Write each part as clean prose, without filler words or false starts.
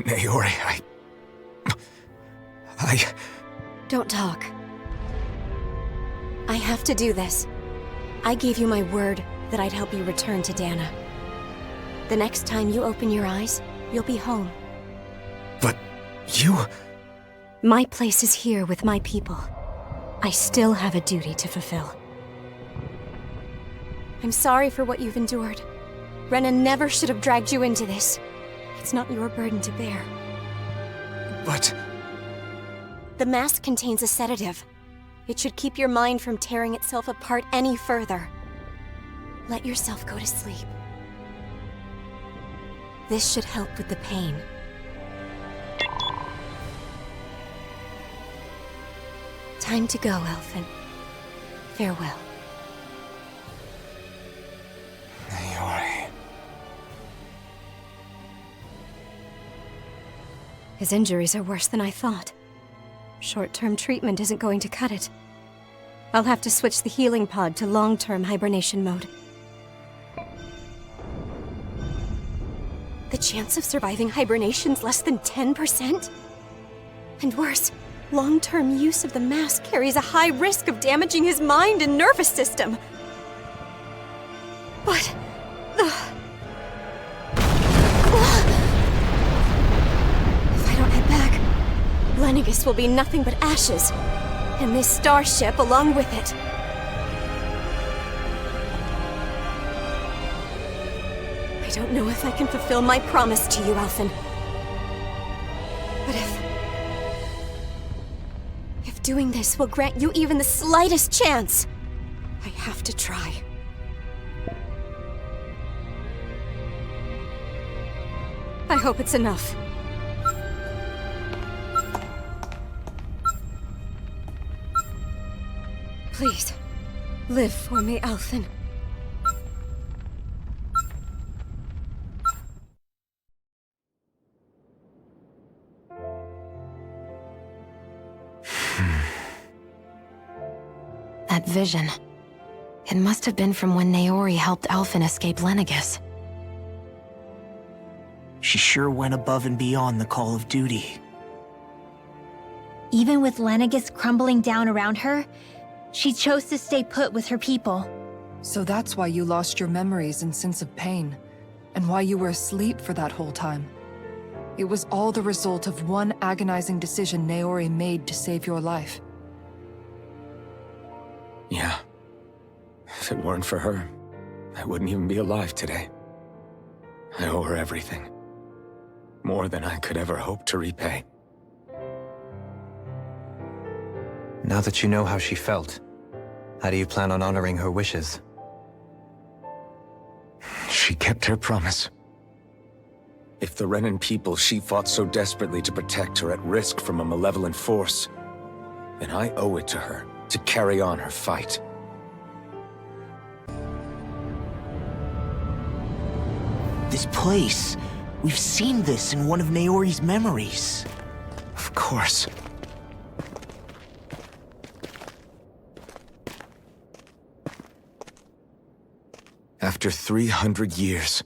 Naori, Don't talk. I have to do this. I gave you my word that I'd help you return to Dana. The next time you open your eyes, you'll be home. But you... My place is here with my people. I still have a duty to fulfill. I'm sorry for what you've endured. Renan never should have dragged you into this. It's not your burden to bear. But... The mask contains a sedative. It should keep your mind from tearing itself apart any further. Let yourself go to sleep. This should help with the pain. Time to go, Elfin. Farewell. Naori... His injuries are worse than I thought. Short-term treatment isn't going to cut it. I'll have to switch the healing pod to long-term hibernation mode. The chance of surviving hibernation's less than 10%? And worse, long-term use of the mask carries a high risk of damaging his mind and nervous system. But... If I don't head back, Lenegis will be nothing but ashes, and this starship along with it. I don't know if I can fulfill my promise to you, Elfin. But if doing this will grant you even the slightest chance, I have to try. I hope it's enough. Please, live for me, Elfin. That vision. It must have been from when Naori helped Elfin escape Lenegis. She sure went above and beyond the call of duty. Even with Lenegis crumbling down around her, she chose to stay put with her people. So that's why you lost your memories and sense of pain, and why you were asleep for that whole time. It was all the result of one agonizing decision Naori made to save your life. Yeah. If it weren't for her, I wouldn't even be alive today. I owe her everything. More than I could ever hope to repay. Now that you know how she felt, how do you plan on honoring her wishes? She kept her promise. If the Renan people she fought so desperately to protect are at risk from a malevolent force, then I owe it to her to carry on her fight. This place. We've seen this in one of Naori's memories. Of course. After 300 years,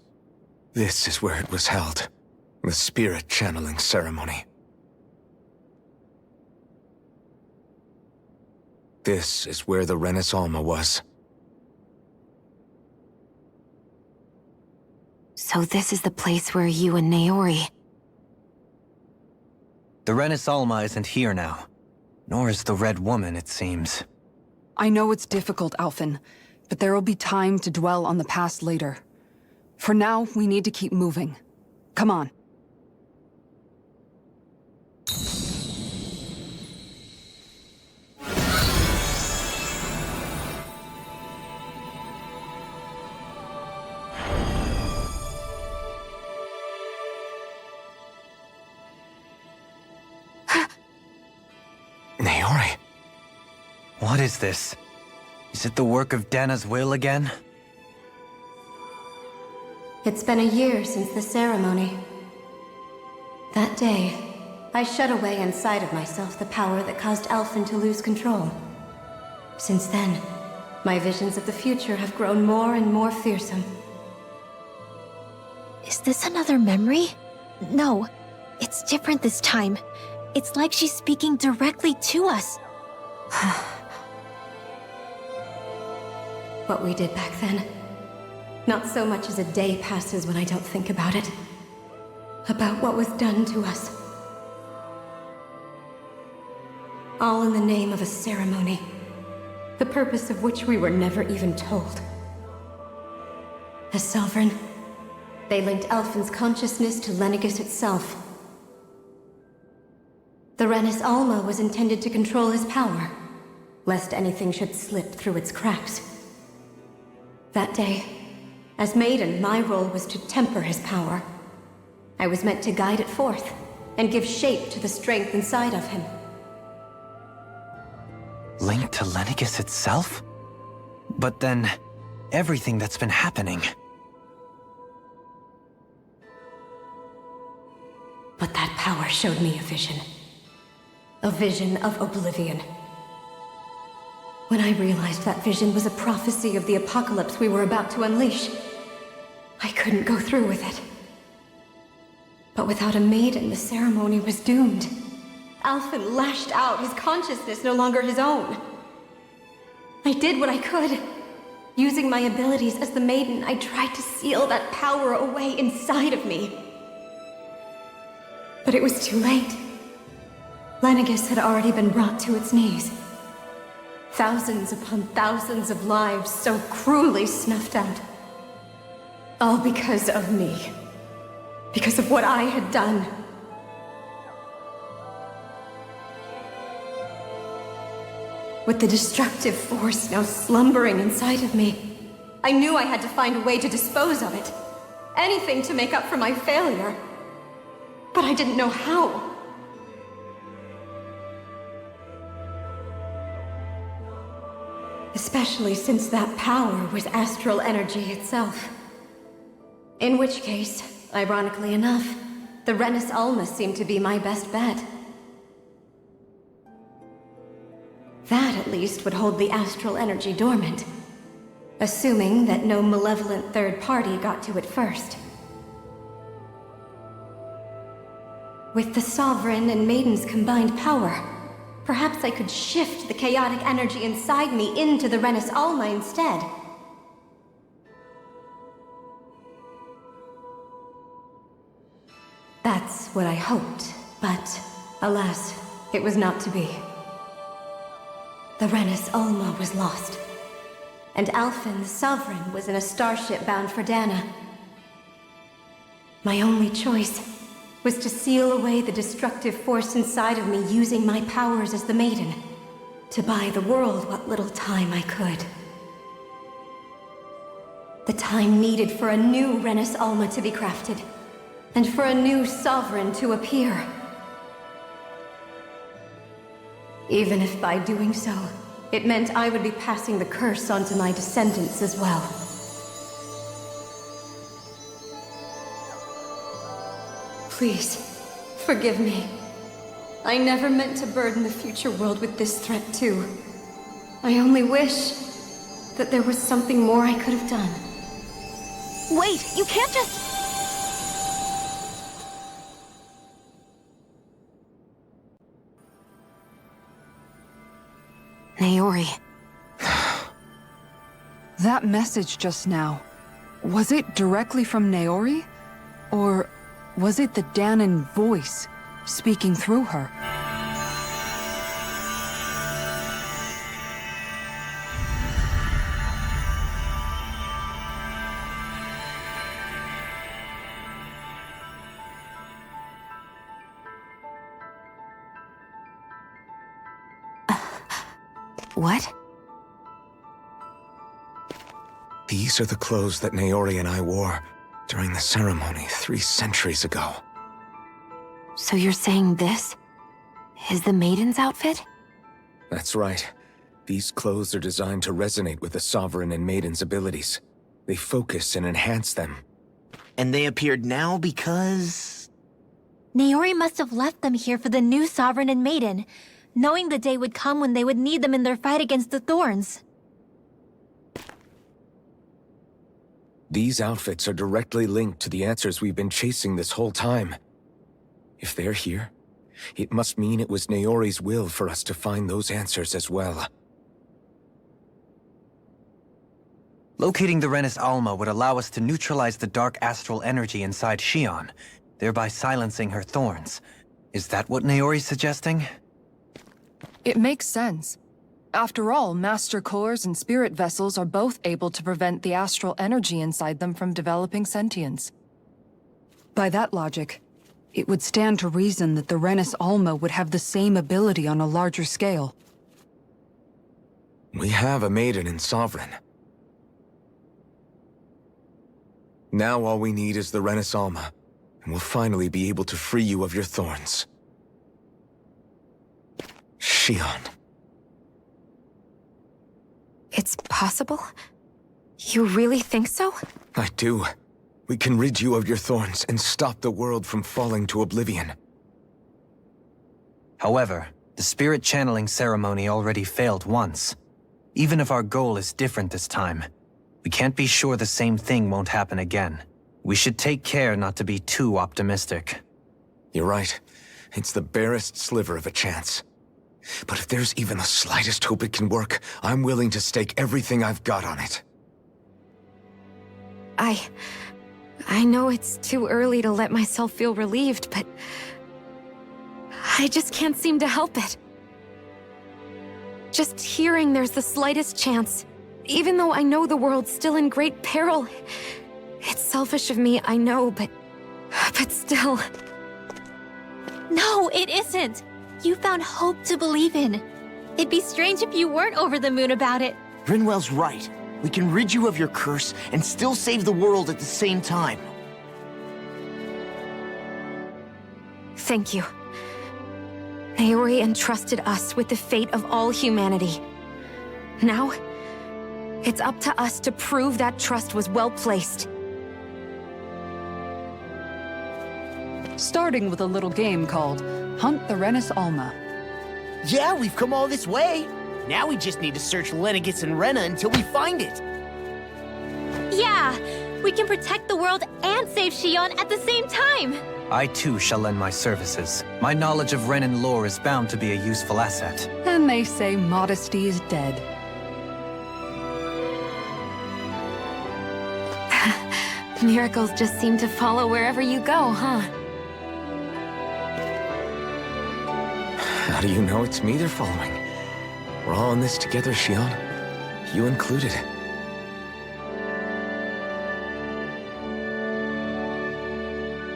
this is where it was held. The spirit channeling ceremony. This is where the Renis Alma was. So this is the place where you and Naori... The Renis Alma isn't here now. Nor is the Red Woman, it seems. I know it's difficult, Alfin, but there will be time to dwell on the past later. For now, we need to keep moving. Come on. Naori. What is this? Is it the work of Dana's will again? It's been a year since the ceremony. That day, I shut away inside of myself the power that caused Elfin to lose control. Since then, my visions of the future have grown more and more fearsome. Is this another memory? No, It's different this time. It's like she's speaking directly to us. What we did back then. Not so much as a day passes when I don't think about it. About what was done to us. All in the name of a ceremony. The purpose of which we were never even told. As Sovereign, they linked Elfin's consciousness to Lenegis itself. The Renis Alma was intended to control his power, lest anything should slip through its cracks. That day, as Maiden, my role was to temper his power. I was meant to guide it forth, and give shape to the strength inside of him. Linked to Lenegis itself? But then, everything that's been happening... But that power showed me a vision. A vision of oblivion. When I realized that vision was a prophecy of the apocalypse we were about to unleash, I couldn't go through with it. But without a maiden, the ceremony was doomed. Alphen lashed out, his consciousness no longer his own. I did what I could. Using my abilities as the maiden, I tried to seal that power away inside of me. But it was too late. Lenegis had already been brought to its knees. Thousands upon thousands of lives so cruelly snuffed out. All because of me. Because of what I had done. With the destructive force now slumbering inside of me, I knew I had to find a way to dispose of it. Anything to make up for my failure. But I didn't know how. Especially since that power was astral energy itself. In which case, ironically enough, the Renis Alma seemed to be my best bet. That, at least, would hold the astral energy dormant. Assuming that no malevolent third party got to it first. With the Sovereign and Maiden's combined power, perhaps I could shift the chaotic energy inside me into the Renis Alma instead. That's what I hoped, but alas, it was not to be. The Renis Alma was lost, and Alphen, the Sovereign, was in a starship bound for Dana. My only choice was to seal away the destructive force inside of me using my powers as the Maiden, to buy the world what little time I could. The time needed for a new Renis Alma to be crafted, and for a new Sovereign to appear. Even if by doing so, it meant I would be passing the curse on to my descendants as well. Please, forgive me. I never meant to burden the future world with this threat too. I only wish that there was something more I could have done. Wait, you can't just... Naori. That message just now, was it directly from Naori? Or was it the Danan voice speaking through her? What? These are the clothes that Naori and I wore during the ceremony 3 centuries ago. So you're saying this is the Maiden's outfit? That's right. These clothes are designed to resonate with the Sovereign and Maiden's abilities. They focus and enhance them. And they appeared now because... Naori must have left them here for the new Sovereign and Maiden, knowing the day would come when they would need them in their fight against the Thorns. These outfits are directly linked to the answers we've been chasing this whole time. If they're here, it must mean it was Naori's will for us to find those answers as well. Locating the Renis Alma would allow us to neutralize the dark astral energy inside Xion, thereby silencing her thorns. Is that what Naori's suggesting? It makes sense. After all, Master Cores and Spirit Vessels are both able to prevent the astral energy inside them from developing sentience. By that logic, it would stand to reason that the Renis Alma would have the same ability on a larger scale. We have a maiden and sovereign. Now all we need is the Renis Alma, and we'll finally be able to free you of your thorns. Xion. It's possible? You really think so? I do. We can rid you of your thorns and stop the world from falling to oblivion. However, the spirit channeling ceremony already failed once. Even if our goal is different this time, we can't be sure the same thing won't happen again. We should take care not to be too optimistic. You're right. It's the barest sliver of a chance. But if there's even the slightest hope it can work, I'm willing to stake everything I've got on it. I know it's too early to let myself feel relieved, but I just can't seem to help it. Just hearing there's the slightest chance, even though I know the world's still in great peril. It's selfish of me, I know, but still. No, it isn't. You found hope to believe in. It'd be strange if you weren't over the moon about it. Rinwell's right. We can rid you of your curse and still save the world at the same time. Thank you. Naori entrusted us with the fate of all humanity. Now, it's up to us to prove that trust was well placed. Starting with a little game called Hunt the Renis Alma. Yeah, we've come all this way. Now we just need to search Lenegis and Rena until we find it. Yeah, we can protect the world and save Xion at the same time. I too shall lend my services. My knowledge of Renan lore is bound to be a useful asset. And they say modesty is dead. Miracles just seem to follow wherever you go, huh? How do you know it's me they're following? We're all in this together, Xion. You included.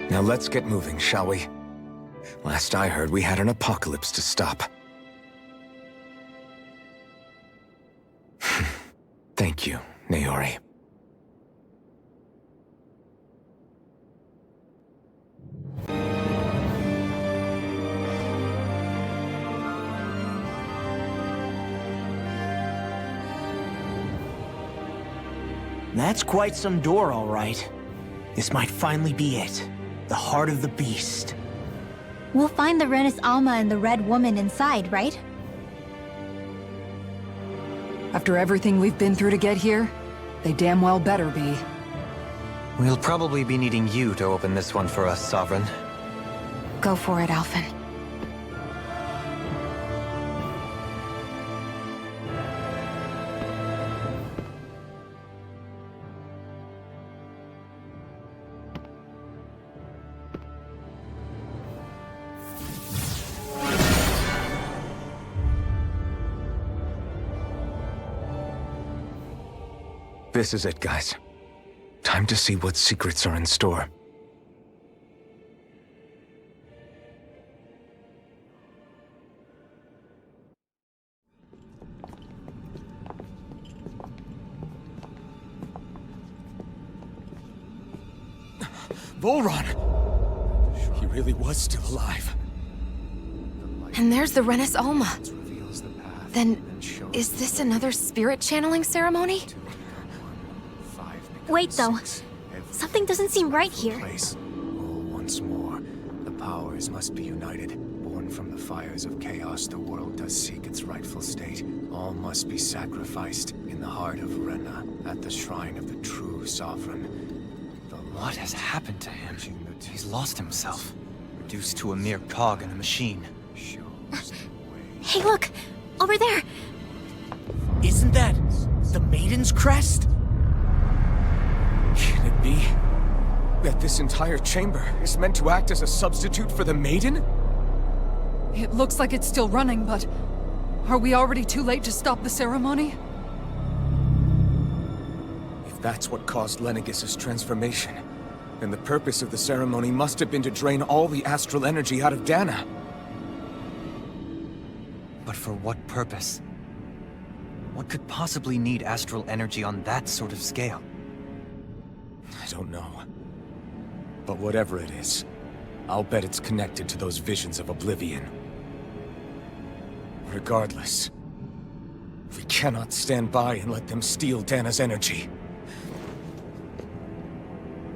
Now let's get moving, shall we? Last I heard, we had an apocalypse to stop. Thank you, Naori. That's quite some door, all right. This might finally be it. The heart of the beast. We'll find the Renis Alma and the Red Woman inside, right? After everything we've been through to get here, they damn well better be. We'll probably be needing you to open this one for us, Sovereign. Go for it, Alphen. This is it, guys. Time to see what secrets are in store. Volron! He really was still alive. And there's the Renis Alma. Then, is this another spirit channeling ceremony? Wait, though. Something doesn't seem right here. Once more, the powers must be united. Born from the fires of chaos, the world does seek its rightful state. All must be sacrificed in the heart of Rena, at the shrine of the true sovereign. What has happened to him? He's lost himself. reduced to a mere cog in a machine. Hey, look! Over there! Isn't that the Maiden's crest? Can it be that this entire chamber is meant to act as a substitute for the Maiden? It looks like it's still running, but are we already too late to stop the ceremony? If that's what caused Lenegis' transformation, then the purpose of the ceremony must have been to drain all the astral energy out of Dana. But for what purpose? What could possibly need astral energy on that sort of scale? I don't know. But whatever it is, I'll bet it's connected to those visions of oblivion. Regardless, we cannot stand by and let them steal Dana's energy.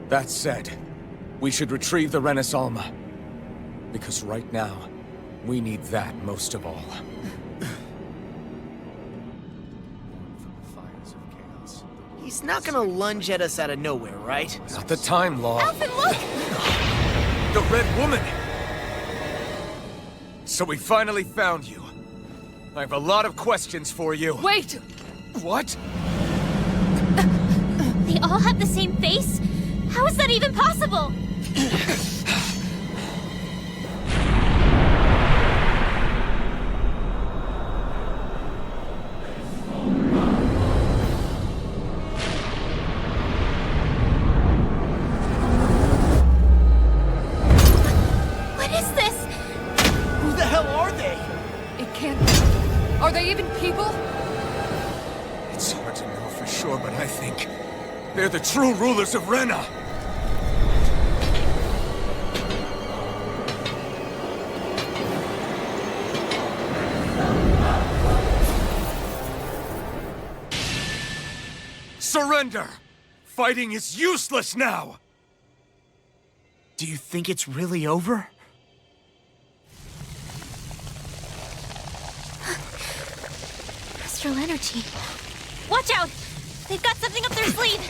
That said, we should retrieve the Renaissance. Because right now, we need that most of all. He's not gonna lunge at us out of nowhere, right? Not the time, Law. Alphen, look! The Red Woman! So we finally found you. I have a lot of questions for you. Wait! What? They all have the same face? How is that even possible? What is this? Who the hell are they? It can't be. Are they even people? It's hard to know for sure, but I think they're the true rulers of Rena. Surrender! Fighting is useless now! Do you think it's really over? Astral energy. Watch out! They've got something up their sleeve!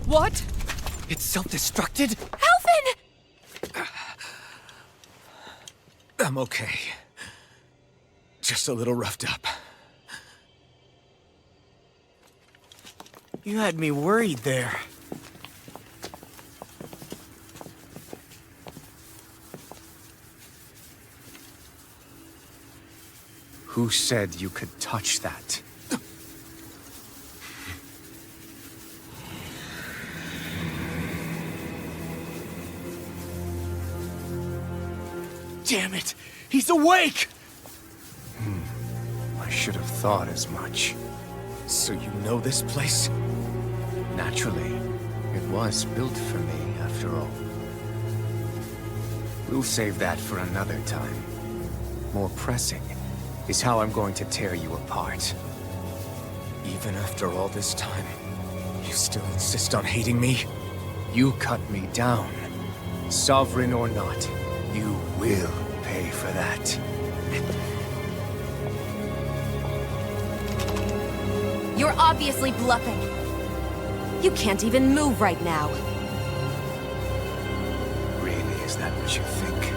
What? It's self-destructed? Alphen! I'm okay. Just a little roughed up. You had me worried there. Who said you could touch that? Damn it! He's awake! I should have thought as much. So you know this place? Naturally, it was built for me, after all. We'll save that for another time. More pressing is how I'm going to tear you apart. Even after all this time, you still insist on hating me? You cut me down. Sovereign or not, you will pay for that. You're obviously bluffing. You can't even move right now. Really, is that what you think?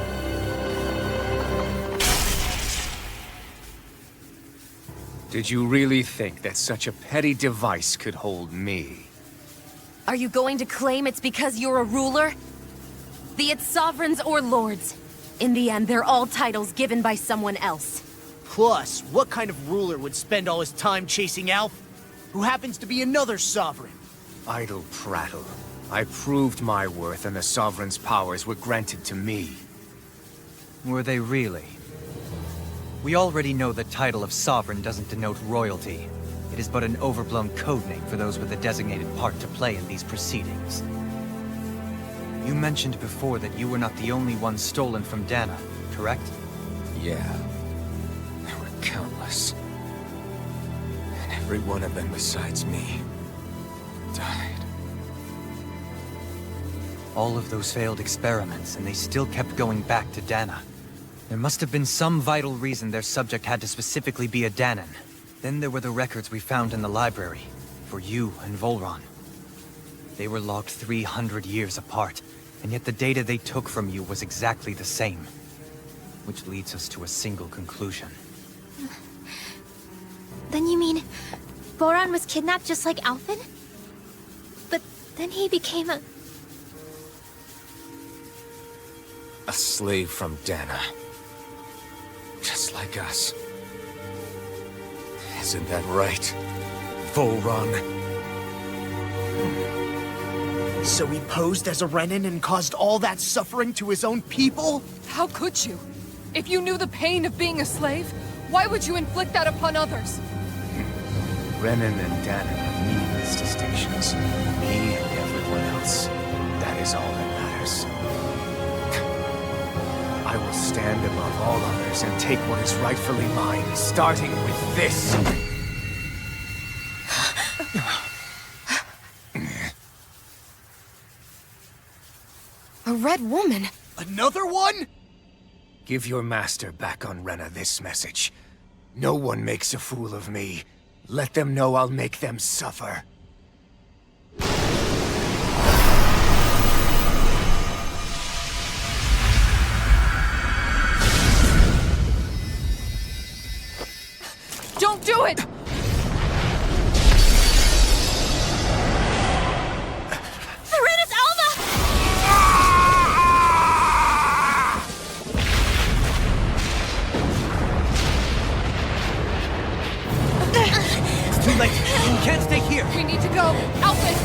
Did you really think that such a petty device could hold me? Are you going to claim it's because you're a ruler? Be it sovereigns or lords. In the end, they're all titles given by someone else. Plus, what kind of ruler would spend all his time chasing Alf, who happens to be another sovereign? Idle prattle. I proved my worth and the Sovereign's powers were granted to me. Were they really? We already know the title of Sovereign doesn't denote royalty. It is but an overblown codename for those with a designated part to play in these proceedings. You mentioned before that you were not the only one stolen from Dana, correct? Yeah. There were countless. And every one of them besides me died. All of those failed experiments, and they still kept going back to Dana. There must have been some vital reason their subject had to specifically be a Danan. Then there were the records we found in the library, for you and Volron. They were locked 300 years apart, and yet the data they took from you was exactly the same. Which leads us to a single conclusion. Then you mean Boran was kidnapped just like Alphen? But then he became a... A slave from Dana. Just like us. Isn't that right, Volron? So he posed as a Renin and caused all that suffering to his own people? How could you? If you knew the pain of being a slave, why would you inflict that upon others? Renin and Dana have meaningless distinctions. Me and everyone else. That is all that matters. I will stand above all others and take what is rightfully mine, starting with this. A red woman? Another one? Give your master back on Renna this message. No one makes a fool of me. Let them know I'll make them suffer. Don't do it! Serenus Alva! It's too late. We can't stay here. We need to go. Alphen!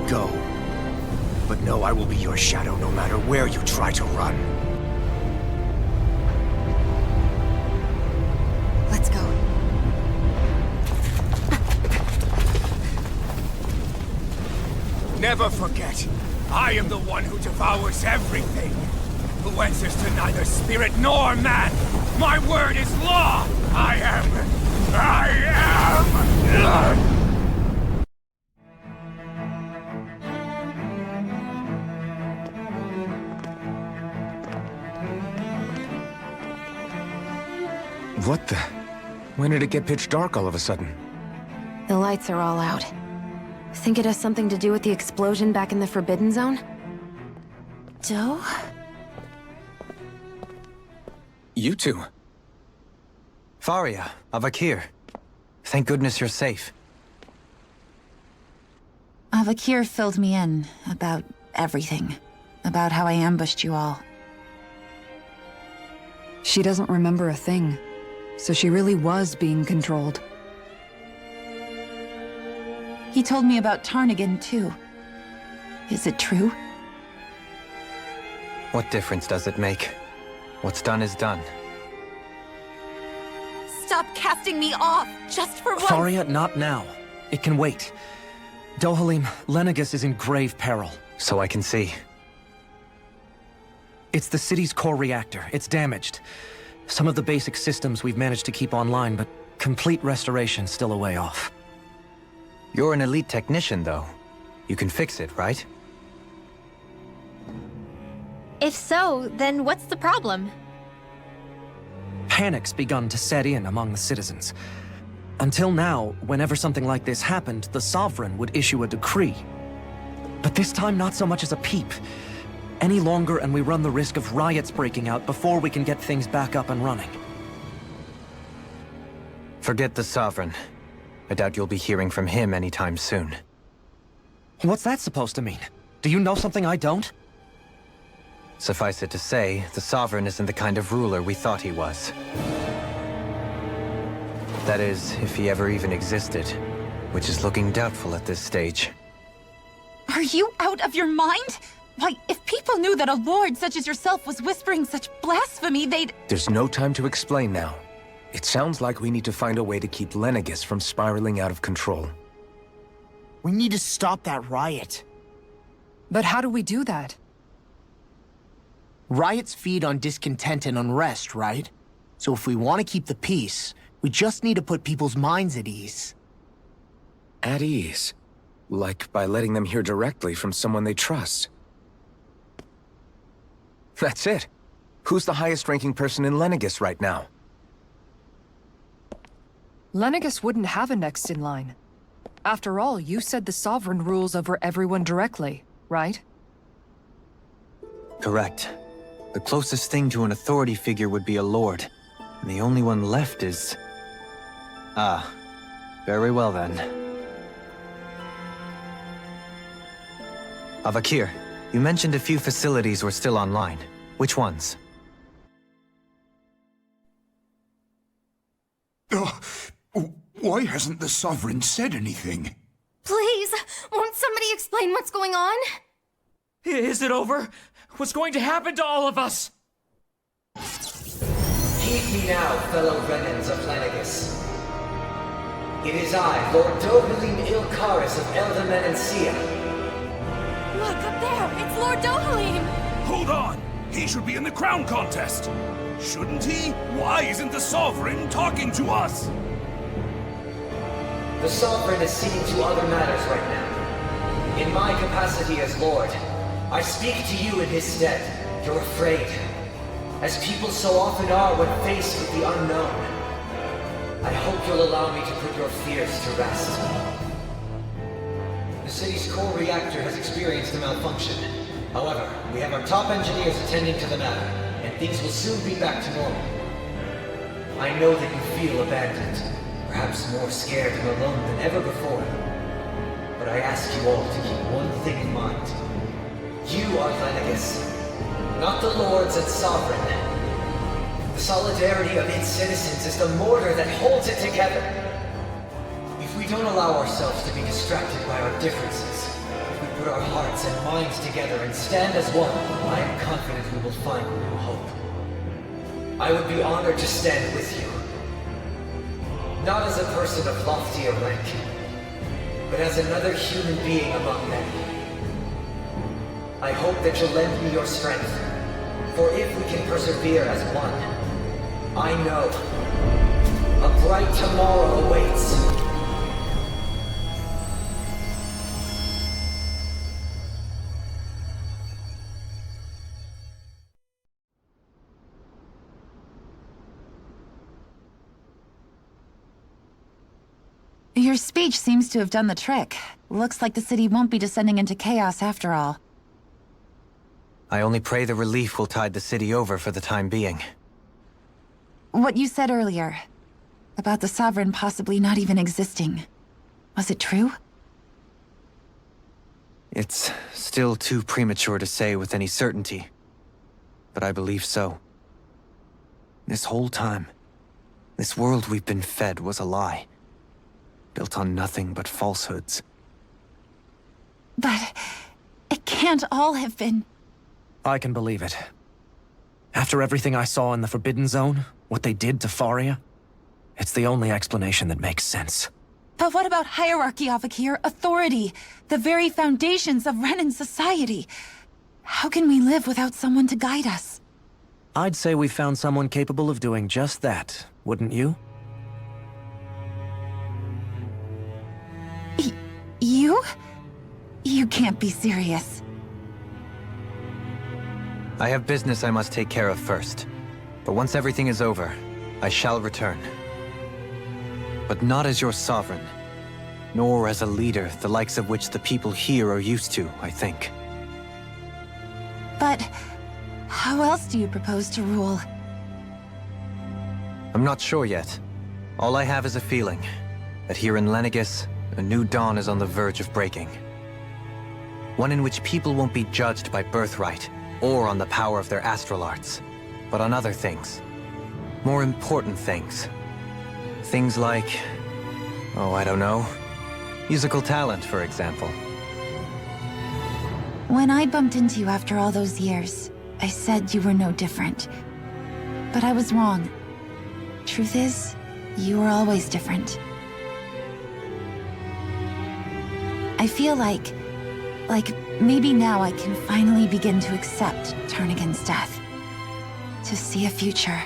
Go. But know I will be your shadow no matter where you try to run. Let's go. Never forget, I am the one who devours everything. Who answers to neither spirit nor man. My word is law. I am... What the? When did it get pitch dark all of a sudden? The lights are all out. Think it has something to do with the explosion back in the Forbidden Zone? Doe? You two. Faria, Avakir. Thank goodness you're safe. Avakir filled me in about everything. About how I ambushed you all. She doesn't remember a thing, so she really was being controlled. He told me about Tarnigan, too. Is it true? What difference does it make? What's done is done. Stop casting me off, just for once! Faria, not now. It can wait. Dohalim, Lenegis is in grave peril. So I can see. It's the city's core reactor. It's damaged. Some of the basic systems we've managed to keep online, but complete restoration's still a way off. You're an elite technician, though. You can fix it, right? If so, then what's the problem? Panic's begun to set in among the citizens. Until now, whenever something like this happened, the Sovereign would issue a decree. But this time, not so much as a peep. Any longer and we run the risk of riots breaking out before we can get things back up and running. Forget the Sovereign. I doubt you'll be hearing from him anytime soon. What's that supposed to mean? Do you know something I don't? Suffice it to say, the Sovereign isn't the kind of ruler we thought he was. That is, if he ever even existed, which is looking doubtful at this stage. Are you out of your mind? Why, if people knew that a lord such as yourself was whispering such blasphemy, they'd— There's no time to explain now. It sounds like we need to find a way to keep Lenegis from spiraling out of control. We need to stop that riot. But how do we do that? Riots feed on discontent and unrest, right? So if we want to keep the peace, we just need to put people's minds at ease. At ease? Like by letting them hear directly from someone they trust. That's it. Who's the highest-ranking person in Lenegis right now? Lenegis wouldn't have a next in line. After all, you said the Sovereign rules over everyone directly, right? Correct. The closest thing to an authority figure would be a lord. And the only one left is... Ah. Very well then. Avakir, you mentioned a few facilities were still online. Which ones? Why hasn't the Sovereign said anything? Please, won't somebody explain what's going on? Is it over? What's going to happen to all of us? Heed me now, fellow Renans of Lenegis. It is I, Lord Dohalim Ilkaris of Elde Menancia. Look, up there! It's Lord Dohalim! Hold on! He should be in the crown contest! Shouldn't he? Why isn't the Sovereign talking to us? The Sovereign is seeing to other matters right now. In my capacity as Lord, I speak to you in his stead. You're afraid, as people so often are when faced with the unknown. I hope you'll allow me to put your fears to rest. The city's core reactor has experienced a malfunction. However, we have our top engineers attending to the matter, and things will soon be back to normal. I know that you feel abandoned, perhaps more scared and alone than ever before. But I ask you all to keep one thing in mind. You are Lenegis, not the Lords and Sovereign. The solidarity of its citizens is the mortar that holds it together. If we don't allow ourselves to be distracted by our differences, if we put our hearts and minds together and stand as one, I am confident we will find new hope. I would be honored to stand with you. Not as a person of loftier rank, but as another human being among many. I hope that you'll lend me your strength, for if we can persevere as one, I know a bright tomorrow awaits. Your speech seems to have done the trick. Looks like the city won't be descending into chaos after all. I only pray the relief will tide the city over for the time being. What you said earlier, about the Sovereign possibly not even existing, was it true? It's still too premature to say with any certainty, but I believe so. This whole time, this world we've been fed was a lie, built on nothing but falsehoods. But it can't all have been... I can believe it. After everything I saw in the Forbidden Zone, what they did to Faria, it's the only explanation that makes sense. But what about hierarchy, Avakir? Authority? The very foundations of Renan society? How can we live without someone to guide us? I'd say we found someone capable of doing just that, wouldn't you? You? You can't be serious. I have business I must take care of first. But once everything is over, I shall return. But not as your sovereign. Nor as a leader, the likes of which the people here are used to, I think. But how else do you propose to rule? I'm not sure yet. All I have is a feeling that here in Lenegis, a new dawn is on the verge of breaking. One in which people won't be judged by birthright or on the power of their astral arts, but on other things. More important things. Things like, oh, I don't know, musical talent, for example. When I bumped into you after all those years, I said you were no different. But I was wrong. Truth is, you were always different. I feel like maybe now I can finally begin to accept turn against death. To see a future.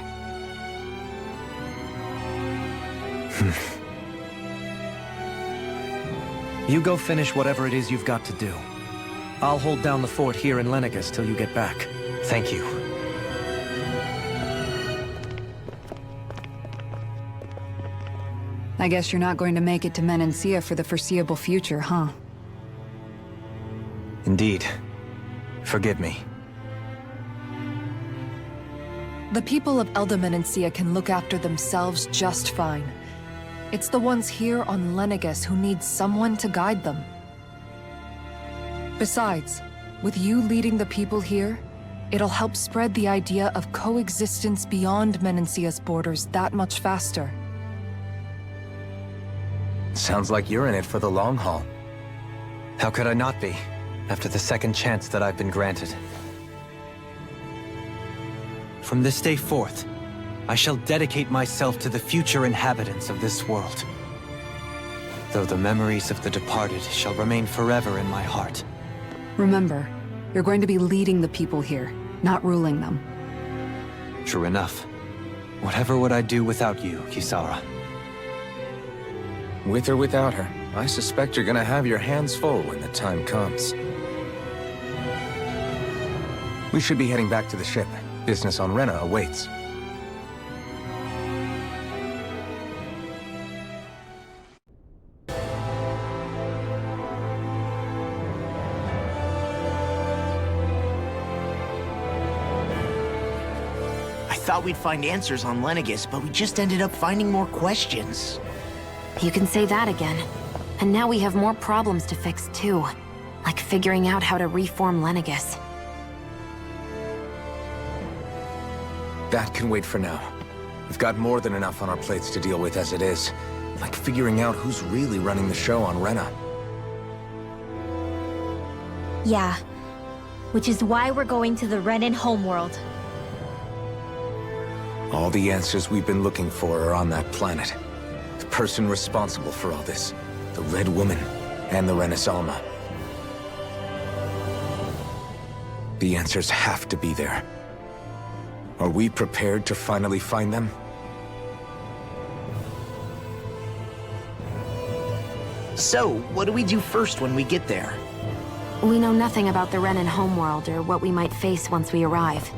You go finish whatever it is you've got to do. I'll hold down the fort here in Lenegis till you get back. Thank you. I guess you're not going to make it to Menancia for the foreseeable future, huh? Indeed. Forgive me. The people of Elde Menancia can look after themselves just fine. It's the ones here on Lenegis who need someone to guide them. Besides, with you leading the people here, it'll help spread the idea of coexistence beyond Menancia's borders that much faster. Sounds like you're in it for the long haul. How could I not be, after the second chance that I've been granted? From this day forth, I shall dedicate myself to the future inhabitants of this world. Though the memories of the departed shall remain forever in my heart. Remember, you're going to be leading the people here, not ruling them. True enough. Whatever would I do without you, Kisara? With or without her, I suspect you're gonna have your hands full when the time comes. We should be heading back to the ship. Business on Rena awaits. I thought we'd find answers on Lenegis, but we just ended up finding more questions. You can say that again. And now we have more problems to fix, too. Like figuring out how to reform Lenegis. That can wait for now. We've got more than enough on our plates to deal with as it is. Like figuring out who's really running the show on Rena. Yeah. Which is why we're going to the Renan homeworld. All the answers we've been looking for are on that planet. The person responsible for all this. The Red Woman and the Renaissance. The answers have to be there. Are we prepared to finally find them? So, what do we do first when we get there? We know nothing about the Renan homeworld or what we might face once we arrive.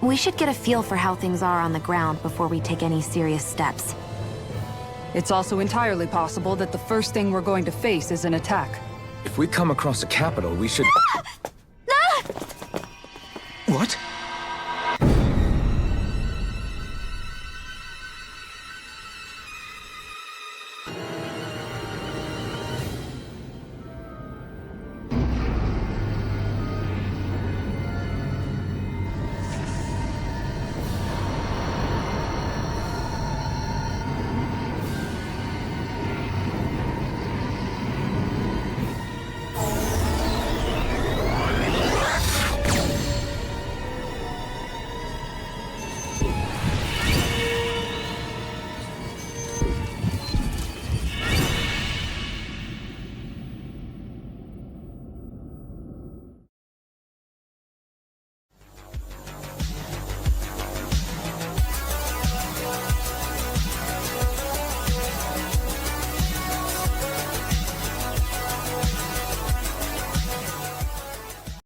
We should get a feel for how things are on the ground before we take any serious steps. It's also entirely possible that the first thing we're going to face is an attack. If we come across a capital, we should... What?